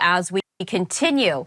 as we continue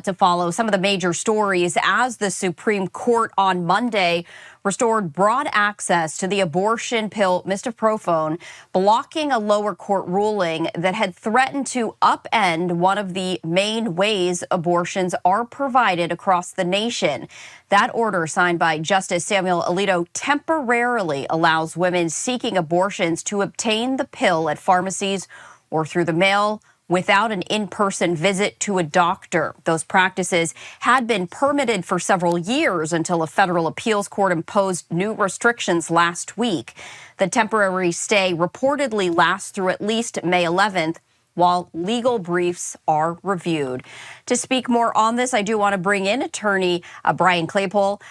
to follow some of the major stories as the Supreme Court on Monday restored broad access to the abortion pill misoprostol, blocking a lower court ruling that had threatened to upend one of the main ways abortions are provided across the nation. That order, signed by Justice Samuel Alito, temporarily allows women seeking abortions to obtain the pill at pharmacies or through the mail without an in-person visit to a doctor. Those practices had been permitted for several years until a federal appeals court imposed new restrictions last week. The temporary stay reportedly lasts through at least May 11th, while legal briefs are reviewed. To speak more on this, I do want to bring in attorney Brian Claypool,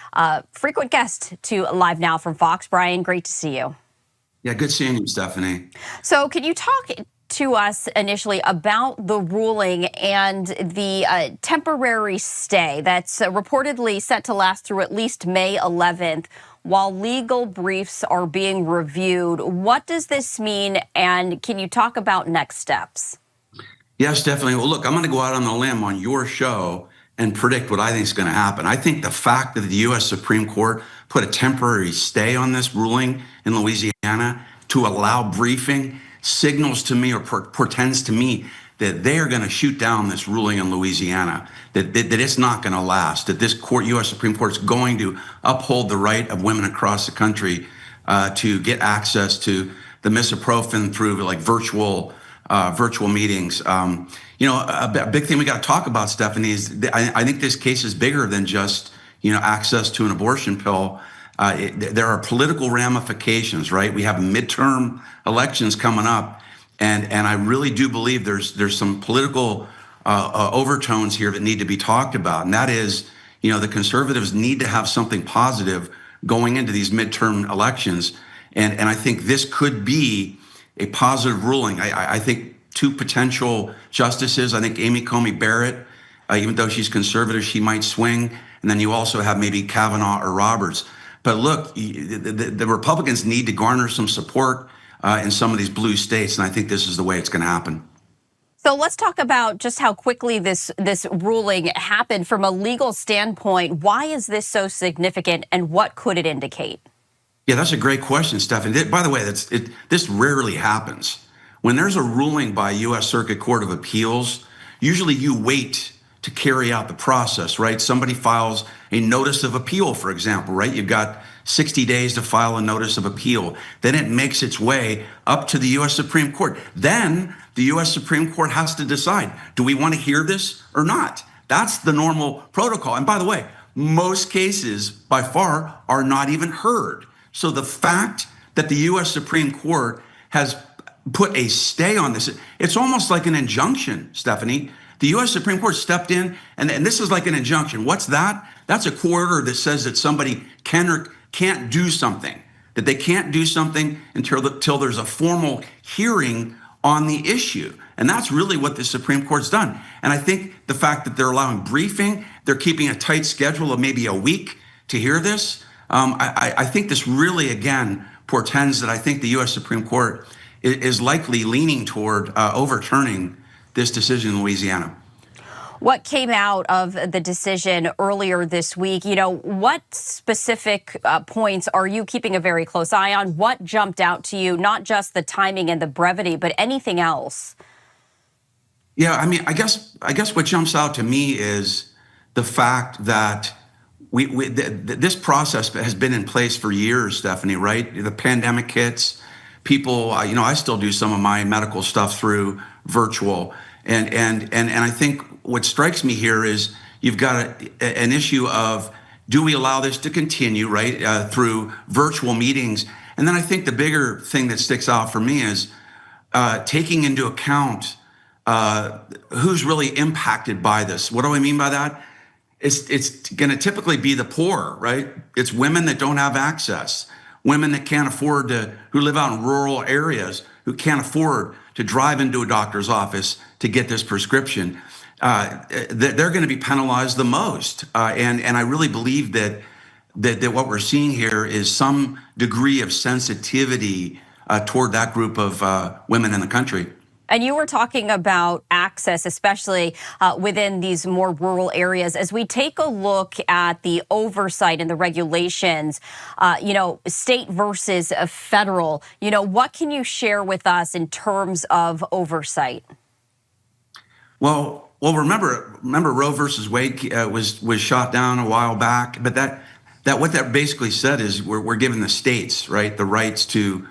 frequent guest to Live Now from Fox. Brian, great to see you. Yeah, good seeing you, Stephanie. So can you talk to us initially about the ruling and the temporary stay that's reportedly set to last through at least May 11th while legal briefs are being reviewed? What does this mean, and can you talk about next steps? Yes, definitely. Well, look, I'm going to go out on a limb on your show and predict what I think is going to happen. I think the fact that the U.S. Supreme Court put a temporary stay on this ruling in Louisiana to allow briefing signals to me or portends to me that they are going to shoot down this ruling in Louisiana, that it's not going to last, that this court, U.S. Supreme Court, is going to uphold the right of women across the country to get access to the misoprostol through like virtual meetings. A big thing we got to talk about, Stephanie, is I think this case is bigger than just access to an abortion pill. There are political ramifications, right? We have midterm elections coming up, and I really do believe there's some political overtones here that need to be talked about, and that is, the conservatives need to have something positive going into these midterm elections, and I think this could be a positive ruling. I think two potential justices. I think Amy Coney Barrett, even though she's conservative, she might swing, and then you also have maybe Kavanaugh or Roberts. But look, the Republicans need to garner some support in some of these blue states, and I think this is the way it's going to happen. So let's talk about just how quickly this ruling happened from a legal standpoint. Why is this so significant, and what could it indicate? Yeah, that's a great question, Stephanie. By the way, this rarely happens. When there's a ruling by a U.S. Circuit Court of Appeals, usually you wait to carry out the process, right? Somebody files a notice of appeal, for example, right? You've got 60 days to file a notice of appeal. Then it makes its way up to the U.S. Supreme Court. Then the U.S. Supreme Court has to decide, do we want to hear this or not? That's the normal protocol. And by the way, most cases by far are not even heard. So the fact that the U.S. Supreme Court has put a stay on this, it's almost like an injunction, Stephanie. The U.S. Supreme Court stepped in, and this is like an injunction. What's that? That's a court order that says that somebody can or can't do something, that they can't do something until there's a formal hearing on the issue. And that's really what the Supreme Court's done. And I think the fact that they're allowing briefing, they're keeping a tight schedule of maybe a week to hear this, I think this really, again, portends that I think the U.S. Supreme Court is likely leaning toward overturning this decision in Louisiana. What came out of the decision earlier this week? What specific points are you keeping a very close eye on? What jumped out to you, not just the timing and the brevity, but anything else? Yeah, I mean, I guess what jumps out to me is the fact that this process has been in place for years, Stephanie, right? The pandemic hits, people, I still do some of my medical stuff through virtual. And I think what strikes me here is you've got an issue of, do we allow this to continue, right, through virtual meetings? And then I think the bigger thing that sticks out for me is taking into account who's really impacted by this. What do I mean by that? It's going to typically be the poor, right? It's women that don't have access, women that can't afford who live out in rural areas, who can't afford to drive into a doctor's office to get this prescription. They're going to be penalized the most. And I really believe that what we're seeing here is some degree of sensitivity toward that group of women in the country. And you were talking about access, especially within these more rural areas. As we take a look at the oversight and the regulations, state versus federal, what can you share with us in terms of oversight? Well, remember Roe versus Wade was shot down a while back, but what that basically said is we're giving the states, right, the rights to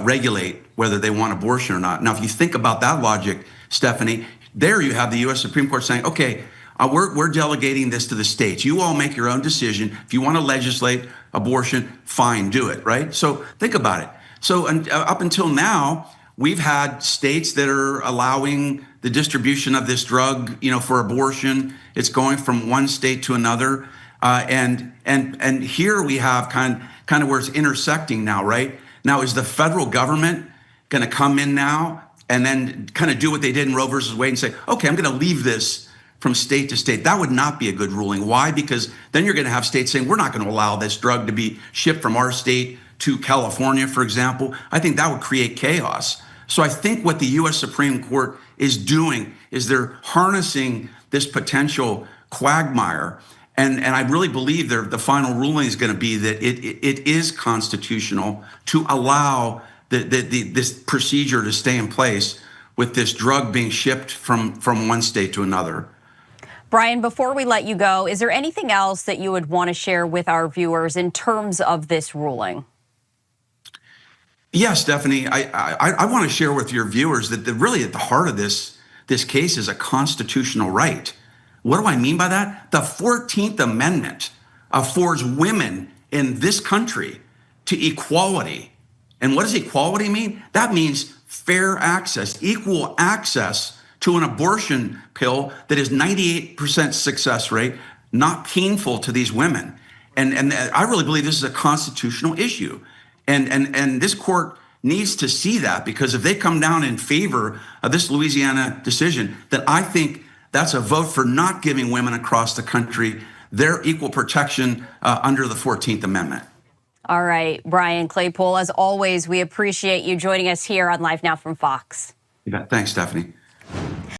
regulate whether they want abortion or not. Now, if you think about that logic, Stephanie, there you have the U.S. Supreme Court saying, okay, we're delegating this to the states. You all make your own decision. If you want to legislate abortion, fine, do it, right? So think about it. So up until now, we've had states that are allowing the distribution of this drug, for abortion. It's going from one state to another, and here we have kind of where it's intersecting now, right? Now, is the federal government going to come in now and then kind of do what they did in Roe versus Wade and say, okay, I'm going to leave this from state to state? That would not be a good ruling. Why? Because then you're going to have states saying, we're not going to allow this drug to be shipped from our state to California, for example. I think that would create chaos. So I think what the U.S. Supreme Court is doing is they're harnessing this potential quagmire. And I really believe the final ruling is going to be that it is constitutional to allow this procedure to stay in place with this drug being shipped from one state to another. Brian, before we let you go, is there anything else that you would want to share with our viewers in terms of this ruling? Yeah, Stephanie, I want to share with your viewers that really at the heart of this case is a constitutional right. What do I mean by that? The 14th Amendment affords women in this country to equality. And what does equality mean? That means fair access, equal access to an abortion pill that is 98% success rate, not painful to these women. And I really believe this is a constitutional issue. And this court needs to see that, because if they come down in favor of this Louisiana decision, then I think that's a vote for not giving women across the country their equal protection under the 14th Amendment. All right, Brian Claypool, as always, we appreciate you joining us here on Live Now from Fox. Yeah, thanks, Stephanie.